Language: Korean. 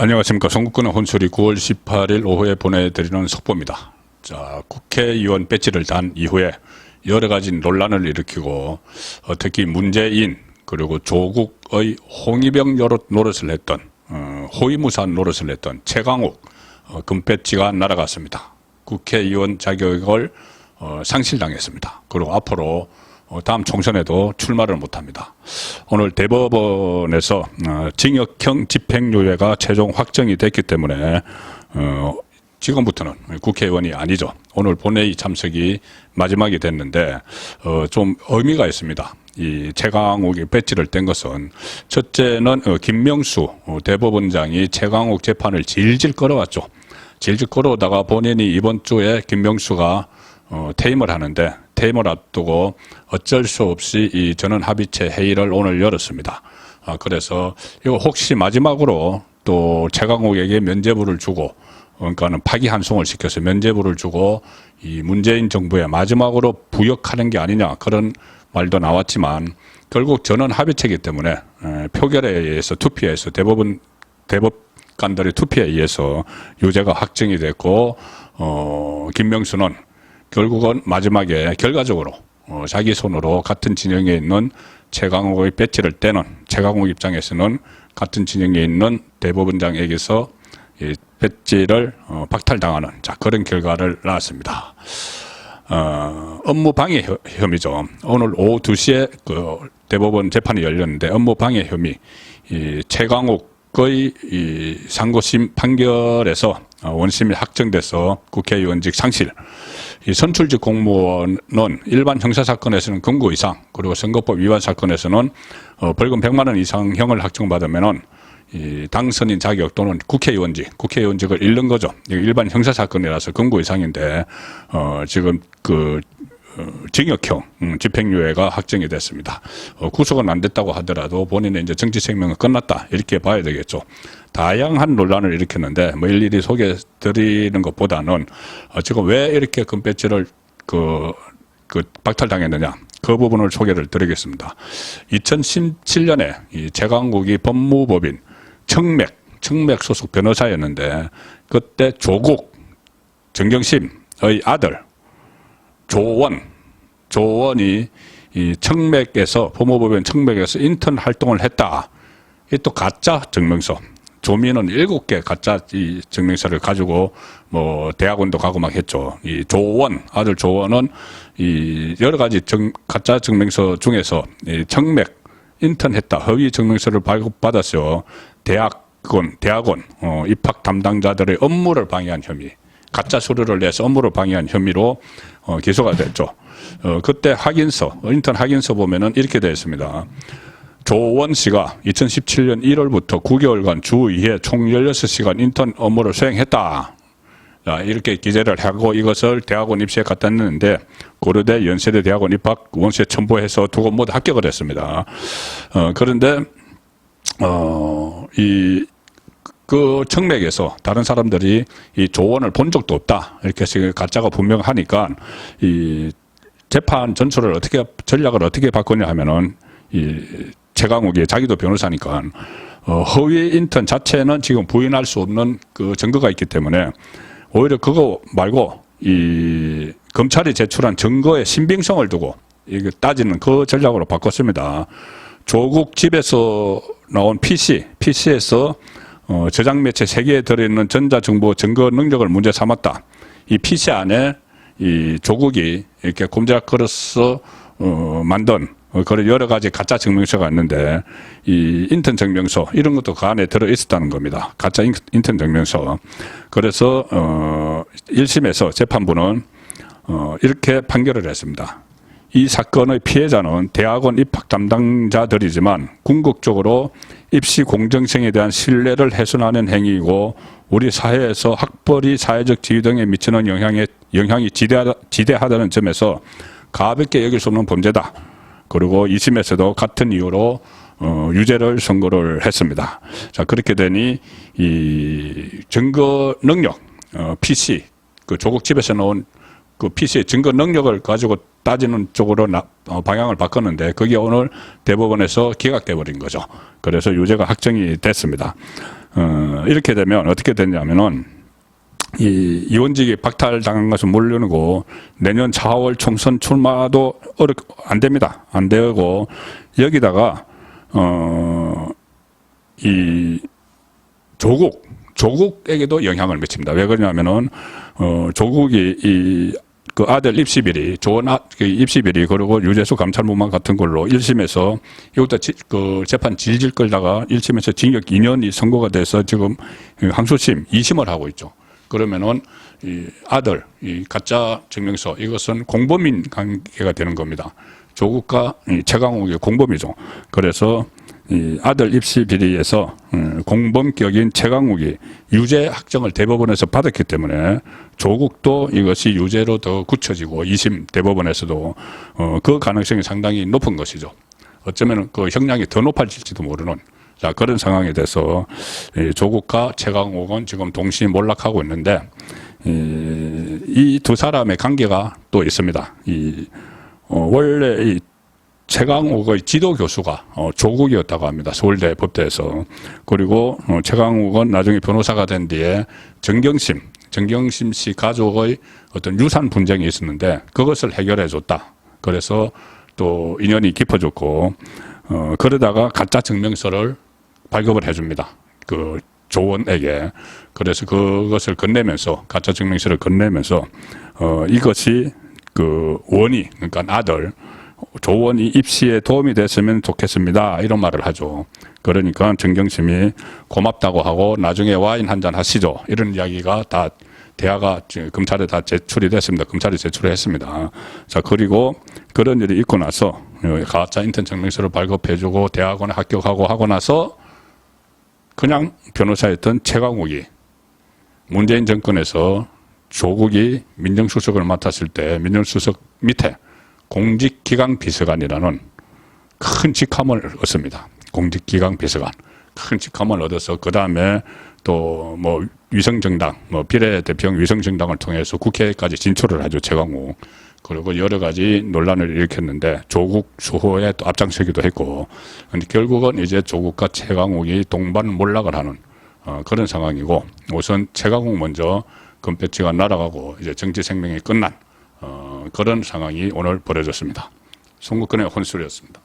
안녕하십니까. 송국근의 혼소리 9월 18일 오후에 보내드리는 속보입니다. 자, 국회의원 배지를 단 이후에 여러 가지 논란을 일으키고 특히 문재인 그리고 조국의 홍위병 노릇을 했던 호위무사한 노릇을 했던 최강욱 금배지가 날아갔습니다. 국회의원 자격을 상실당했습니다. 그리고 앞으로 다음 총선에도 출마를 못합니다. 오늘 대법원에서 징역형 집행유예가 최종 확정이 됐기 때문에 지금부터는 국회의원이 아니죠. 오늘 본회의 참석이 마지막이 됐는데 좀 의미가 있습니다. 이 최강욱이 배지를 뗀 것은 첫째는 김명수 대법원장이 최강욱 재판을 질질 끌어왔죠. 질질 끌어오다가 본인이 이번 주에 김명수가 퇴임을 하는데 퇴임을 앞두고 어쩔 수 없이 이 전원합의체 회의를 오늘 열었습니다. 그래서 이거 혹시 마지막으로 또 최강욱에게 면죄부를 주고 그러니까는 파기환송을 시켜서 면죄부를 주고 이 문재인 정부에 마지막으로 부역하는 게 아니냐 그런 말도 나왔지만 결국 전원합의체이기 때문에 표결에 의해서 투표에 의해서 대법관들의 투표에 의해서 유죄가 확정이 됐고 김명수는 결국은 마지막에 결과적으로 자기 손으로 같은 진영에 있는 최강욱의 배지를 떼는 최강욱 입장에서는 같은 진영에 있는 대법원장에게서 이 배지를 박탈당하는 그런 결과를 낳았습니다. 업무방해 혐의죠. 오늘 오후 2시에 그 대법원 재판이 열렸는데 업무방해 혐의 이 최강욱의 이 상고심 판결에서 원심이 확정돼서 국회의원직 상실. 이 선출직 공무원은 일반 형사사건에서는 금고 이상 그리고 선거법 위반 사건에서는 벌금 100만 원 이상형을 확정받으면은 이 당선인 자격 또는 국회의원직을 잃는 거죠. 일반 형사사건이라서 금고 이상인데 지금 그 징역형 집행유예가 확정이 됐습니다. 구속은 안 됐다고 하더라도 본인의 이제 정치 생명은 끝났다 이렇게 봐야 되겠죠. 다양한 논란을 일으켰는데 뭐 일일이 소개드리는 것보다는 지금 왜 이렇게 금배지를 그 박탈당했느냐 그 부분을 소개를 드리겠습니다. 2017년에 이 최강욱이 법무법인 청맥 소속 변호사였는데 그때 조국 정경심의 아들 조원이 이 청맥에서 법무법인 청맥에서 인턴 활동을 했다. 이 또 가짜 증명서. 조민은 7개 가짜 이 증명서를 가지고 뭐 대학원도 가고 막 했죠. 이 아들 조원은 이 여러 가지 가짜 증명서 중에서 이 청맥 인턴 했다. 허위 증명서를 발급받았어요. 대학원 입학 담당자들의 업무를 방해한 혐의. 가짜 서류를 내서 업무를 방해한 혐의로 기소가 됐죠. 그때 인턴 확인서 보면은 이렇게 되어 있습니다. 조원 씨가 2017년 1월부터 9개월간 주 2회 총 16시간 인턴 업무를 수행했다. 이렇게 기재를 하고 이것을 대학원 입시에 갖다 냈는데 고려대 연세대 대학원 입학 원서에 첨부해서 두 곳 모두 합격을 했습니다. 그런데 그 청맥에서 다른 사람들이 이 조원을 본 적도 없다. 이렇게 해서 가짜가 분명하니까 이 재판 전략을 어떻게 바꾸냐 하면은 이 최강욱이 자기도 변호사니까 허위 인턴 자체는 지금 부인할 수 없는 그 증거가 있기 때문에 오히려 그거 말고 이 검찰이 제출한 증거의 신빙성을 두고 이게 따지는 그 전략으로 바꿨습니다. 조국 집에서 나온 PC에서 저장 매체 3개에 들어있는 전자정보 증거 능력을 문제 삼았다. 이 PC 안에 이 조국이 이렇게 꼼지락 걸어서 만든 그런 여러 가지 가짜 증명서가 있는데 이 인턴 증명서 이런 것도 그 안에 들어 있었다는 겁니다. 가짜 인턴 증명서. 그래서 1심에서 재판부는 이렇게 판결을 했습니다. 이 사건의 피해자는 대학원 입학 담당자들이지만 궁극적으로 입시 공정성에 대한 신뢰를 훼손하는 행위이고 우리 사회에서 학벌이 사회적 지위 등에 미치는 영향이 지대하다는 점에서 가볍게 여길 수 없는 범죄다. 그리고 2심에서도 같은 이유로 유죄를 선고를 했습니다. 자, 그렇게 되니 이 증거 능력, PC, 그 조국 집에서 나온 그 PC의 증거 능력을 가지고 따지는 쪽으로 방향을 바꿨는데 그게 오늘 대법원에서 기각돼 버린 거죠. 그래서 유죄가 확정이 됐습니다. 이렇게 되면 어떻게 됐냐면은 이 의원직이 박탈당한 것은 물론이고 내년 4월 총선 출마도 안 됩니다. 안 되고 여기다가 이 조국에게도 영향을 미칩니다. 왜 그러냐면은 조국이 그 아들 입시비리, 그 입시비리, 그리고 유재수 감찰무만 같은 걸로 1심에서 이것도 그 재판 질질 끌다가 1심에서 징역 2년이 선고가 돼서 지금 항소심 2심을 하고 있죠. 그러면은 이 아들, 이 가짜 증명서, 이것은 공범인 관계가 되는 겁니다. 조국과 최강욱이 공범이죠. 그래서 이 아들 입시 비리에서 공범격인 최강욱이 유죄 확정을 대법원에서 받았기 때문에 조국도 이것이 유죄로 더 굳혀지고 2심 대법원에서도 그 가능성이 상당히 높은 것이죠. 어쩌면 그 형량이 더 높아질지도 모르는 자 그런 상황이 돼서 조국과 최강욱은 지금 동시에 몰락하고 있는데 이 두 사람의 관계가 또 있습니다. 원래 이 최강욱의 지도 교수가 조국이었다고 합니다. 서울대 법대에서. 그리고 최강욱은 나중에 변호사가 된 뒤에 정경심 씨 가족의 어떤 유산 분쟁이 있었는데 그것을 해결해 줬다. 그래서 또 인연이 깊어졌고 그러다가 가짜 증명서를 발급을 해줍니다. 그 조원에게. 그래서 그것을 건네면서 가짜 증명서를 건네면서 이것이 그 원이 그러니까 아들 조원이 입시에 도움이 됐으면 좋겠습니다. 이런 말을 하죠. 그러니까 정경심이 고맙다고 하고 나중에 와인 한잔 하시죠. 이런 이야기가 다 대화가 검찰에 다 제출이 됐습니다. 검찰이 제출을 했습니다. 자, 그리고 그런 일이 있고 나서 가짜 인턴 증명서를 발급해주고 대학원에 합격하고 하고 나서 그냥 변호사였던 최강욱이 문재인 정권에서 조국이 민정수석을 맡았을 때 민정수석 밑에 공직기강 비서관이라는 큰 직함을 얻습니다. 공직기강 비서관. 큰 직함을 얻어서 그 다음에 또 뭐 위성정당, 뭐 비례대표형 위성정당을 통해서 국회까지 진출을 하죠. 최강욱. 그리고 여러 가지 논란을 일으켰는데 조국 수호에 또 앞장서기도 했고 결국은 이제 조국과 최강욱이 동반 몰락을 하는 그런 상황이고 우선 최강욱 먼저 금배지가 날아가고 이제 정치 생명이 끝난 그런 상황이 오늘 벌어졌습니다. 송국근의 혼술이었습니다.